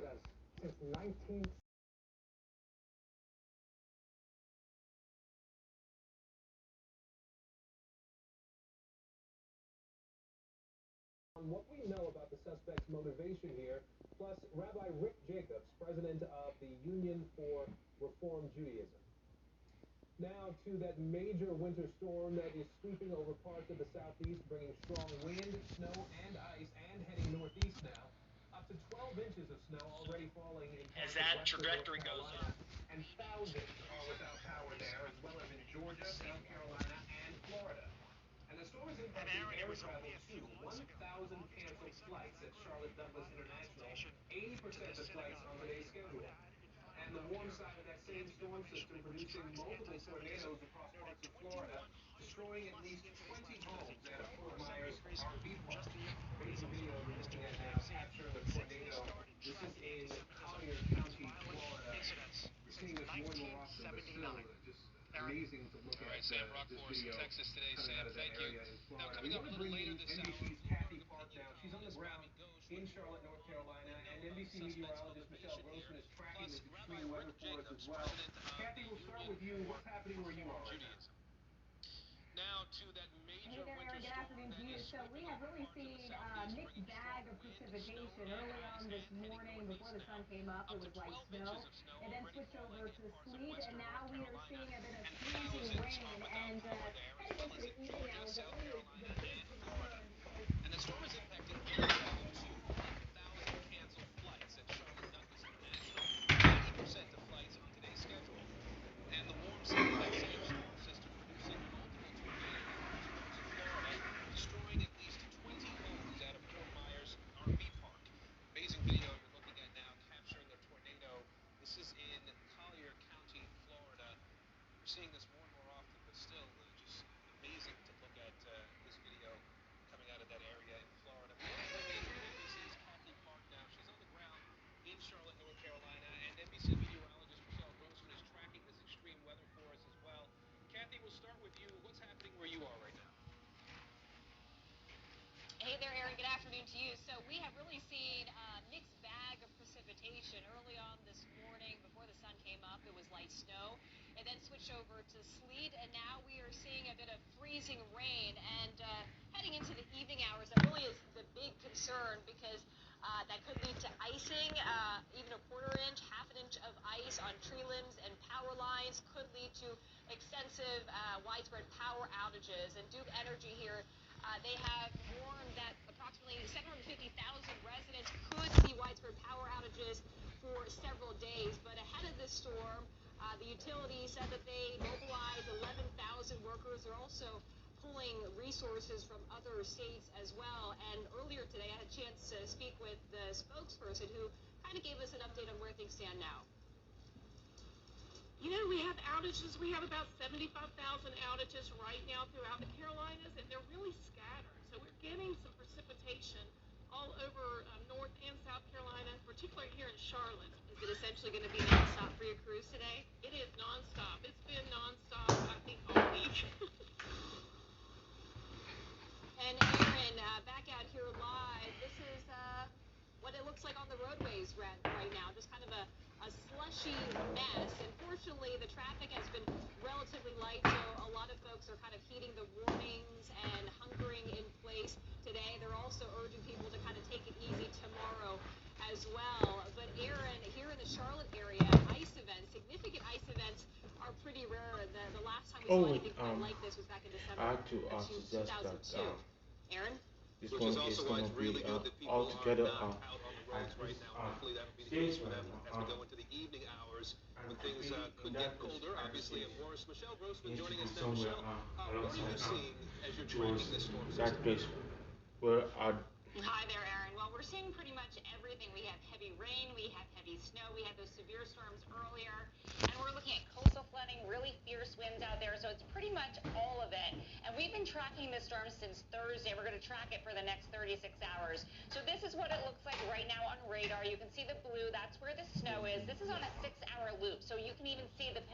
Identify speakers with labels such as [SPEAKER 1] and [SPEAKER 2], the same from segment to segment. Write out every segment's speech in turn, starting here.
[SPEAKER 1] incidents since 19... On what we know about the suspect's motivation here, plus Rabbi Rick Jacobs, president of the Union for Reform Judaism. Now to that major winter storm that is sweeping over parts of the southeast, bringing strong wind, snow, and ice, and heading northeast now. Up to 12 inches of snow already falling in
[SPEAKER 2] as that trajectory goes up.
[SPEAKER 1] And thousands are without power there, as well as in Georgia, South Carolina, and Florida. And the storm is impacting air travel too. 1,000 canceled flights at Charlotte Douglas International, 80% of flights on today's schedule. And the warm side of that same storm system producing multiple tornadoes across parts of Florida, destroying at least 20 homes at Fort Myers RV Park. Amazing video we're looking at now capturing a tornado. This is in Collier County, Florida. We're seeing this more and more often, but still just amazing to look at
[SPEAKER 2] Sam
[SPEAKER 1] this
[SPEAKER 2] Rockforce
[SPEAKER 1] video
[SPEAKER 2] in Texas today.
[SPEAKER 1] coming
[SPEAKER 2] Sam,
[SPEAKER 1] out of that
[SPEAKER 2] thank you.
[SPEAKER 1] area in
[SPEAKER 2] Now,
[SPEAKER 1] Florida.
[SPEAKER 2] coming
[SPEAKER 1] We
[SPEAKER 2] up
[SPEAKER 1] want
[SPEAKER 2] a
[SPEAKER 1] to
[SPEAKER 2] little
[SPEAKER 1] bring
[SPEAKER 2] later
[SPEAKER 1] in
[SPEAKER 2] this
[SPEAKER 1] NBC's
[SPEAKER 2] hour,
[SPEAKER 1] Kathy Park now. She's on the ground in Charlotte, North Carolina, and NBC meteorologist Michelle Grossman is tracking this extreme weather for us as well. Kathy, we'll start with you. What's happening where you are right now?
[SPEAKER 2] Now to that major
[SPEAKER 3] Hey there, Aaron. Good afternoon to you. So we have really seen a mixed bag of precipitation early on this morning. Before the sun came up, it was light snow. It then switched over to sleet, and now we are seeing a bit of freezing rain. And heading into the evening hours, that really is the big concern.
[SPEAKER 2] And the storm is impacting air travel too. 1,000 canceled flights at Charlotte Douglas International. 80% of flights on today's schedule. And the warm side of that same storm system producing multiple tornadoes across parts of Florida, destroying at least 20 homes out of Fort Myers RV Park. Amazing video you're looking at now capturing a tornado. This is in Collier County, Florida. We're seeing this more and more often, but still just amazing to look at this video coming out of that area in Florida. We want to bring in NBC's Kathy Park now. She's on the ground in Charlotte, North Carolina, and NBC meteorologist Michelle Grossman is tracking this extreme weather for us as well. Kathy, we'll start with you. What's happening where you are right now?
[SPEAKER 4] Hey there, Aaron. Good afternoon to you. So we have really seen a mixed bag of precipitation early on this morning. Before the sun came up, it was light snow. It then switched over to sleet, and now we are seeing a bit of freezing rain. And heading into the evening hours, that really is the big concern because that could lead to icing, even a quarter inch, half an inch of ice on tree limbs and power lines, could lead to extensive widespread power outages. And Duke Energy here, they have warned that approximately 750,000 residents could see widespread power outages for several days. But ahead of this storm, the utility said that they mobilized 11,000 workers. They're also pulling resources from other states as well. And earlier today, I had a chance to speak with the spokesperson who kind of gave us an update on where things stand now.
[SPEAKER 5] You know, we have outages. We have about 75,000 outages right now throughout the Carolinas, and they're really scattered. So we're getting some precipitation all over North and South Carolina, particularly here in Charlotte.
[SPEAKER 4] Is it essentially going to be nonstop for your cruise today?
[SPEAKER 5] It is nonstop. It's been nonstop, I think, all week.
[SPEAKER 4] And Aaron, back out here live, this is what it looks like on the roadways right now, just kind of a slushy mess. And fortunately, the traffic has been relatively light, so a lot of folks are kind of heeding the warnings and hunkering in place today. They're also urging people to kind of take it easy tomorrow as well. But Aaron, here in the Charlotte area, ice events, significant ice events are pretty rare. The last time we saw anything quite like this was back in December of 2002. Aaron?
[SPEAKER 2] Which is also why it's really good that people are not out on the roads right now. Hopefully that will be the case for them as we go into the evening hours when things could get colder, obviously, and worse. Michelle Grossman joining us now. Michelle, what are you seeing as you're tracking this storm system?
[SPEAKER 4] Hi there, Aaron. Well, we're seeing pretty much everything. We have heavy rain, we have heavy snow, we had those severe storms earlier, and we're looking at coastal flooding, really fierce winds out there, so it's pretty much all of it. And we've been tracking this storm since Thursday. We're going to track it for the next 36 hours. So this is what it looks like right now on radar. You can see the blue. That's where the snow is. This is on a 6-hour loop, so you can even see the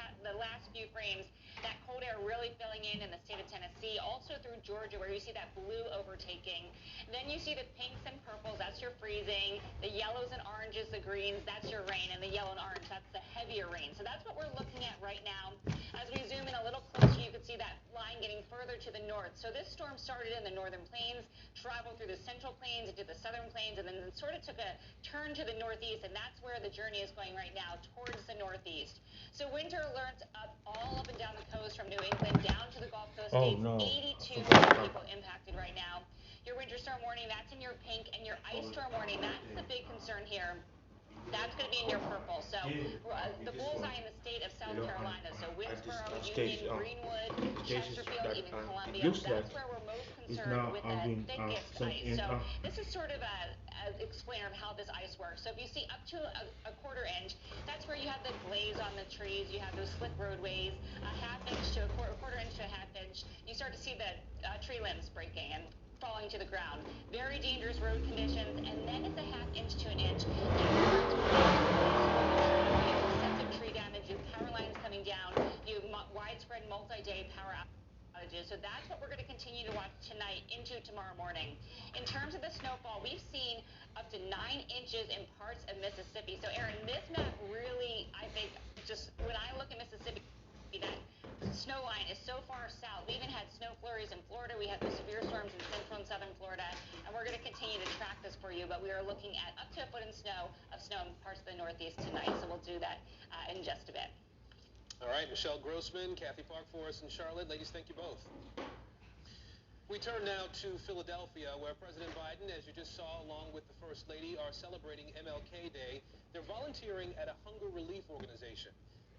[SPEAKER 4] last few frames, that cold air really filling in the state of Tennessee, also through Georgia, where you see that blue overtaking. Then you see the pinks and purples, that's your freezing, the yellows and oranges, the green. greens, that's your rain, and the yellow and orange, that's the heavier rain. So that's what we're looking at right now. As we zoom in a little closer, you can see that line getting further to the north. So this storm started in the northern plains, traveled through the central plains into the southern plains, and then sort of took a turn to the northeast, and that's where the journey is going right now, towards the northeast. So winter alerts all up and down the coast from New England down to the Gulf Coast states. 82 million people impacted right now. Your winter storm warning, that's in your pink, and your ice storm warning, that's the big concern here. That's going to be in your purple. So the bullseye in the state of South Carolina. So Winnsboro, Union, Greenwood, Chesterfield, even Columbia. That's where we're most concerned with the thickest ice. So this is sort of an explainer of how this ice works. So if you see up to a quarter inch, that's where you have the glaze on the trees. You have those slick roadways. A half inch to a quarter inch to a half inch, you start to see the tree limbs breaking and falling to the ground. Very dangerous road conditions, and then it's a half inch to an inch. Extensive tree damage, you have power lines coming down, you have widespread multi-day power outages. So that's what we're going to continue to watch tonight into tomorrow morning. In terms of the snowfall, we've seen up to 9 inches in parts of Mississippi. So Aaron, this map really, I think, just when I look at Mississippi, that snow line is so far south. We even had snow flurries in Florida. We had the severe storms in central and southern Florida, and we're going to continue to track this for you. But we are looking at up to a foot in snow in parts of the Northeast tonight, so we'll do that in just a bit.
[SPEAKER 2] All right, Michelle Grossman, Kathy Park for us in Charlotte. Ladies, thank you both. We turn now to Philadelphia, where President Biden, as you just saw, along with the First Lady, are celebrating MLK Day. They're volunteering at a hunger relief organization.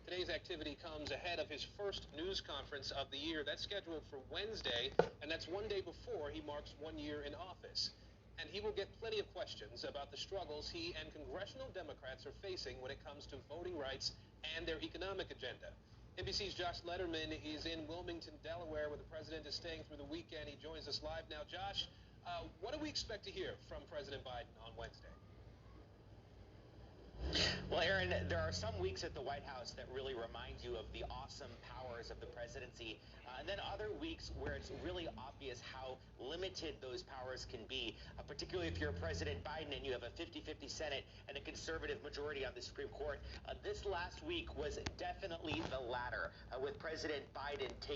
[SPEAKER 2] Today's activity comes ahead of his first news conference of the year. That's scheduled for Wednesday, and that's one day before he marks 1 year in office. And he will get plenty of questions about the struggles he and congressional Democrats are facing when it comes to voting rights and their economic agenda. NBC's Josh Letterman is in Wilmington, Delaware, where the president is staying through the weekend. He joins us live now. Josh, what do we expect to hear from President Biden on Wednesday?
[SPEAKER 6] Well, Aaron, there are some weeks at the White House that really remind you of the awesome powers of the presidency, and then other weeks where it's really obvious how limited those powers can be, particularly if you're President Biden and you have a 50-50 Senate and a conservative majority on the Supreme Court. This last week was definitely the latter, with President Biden taking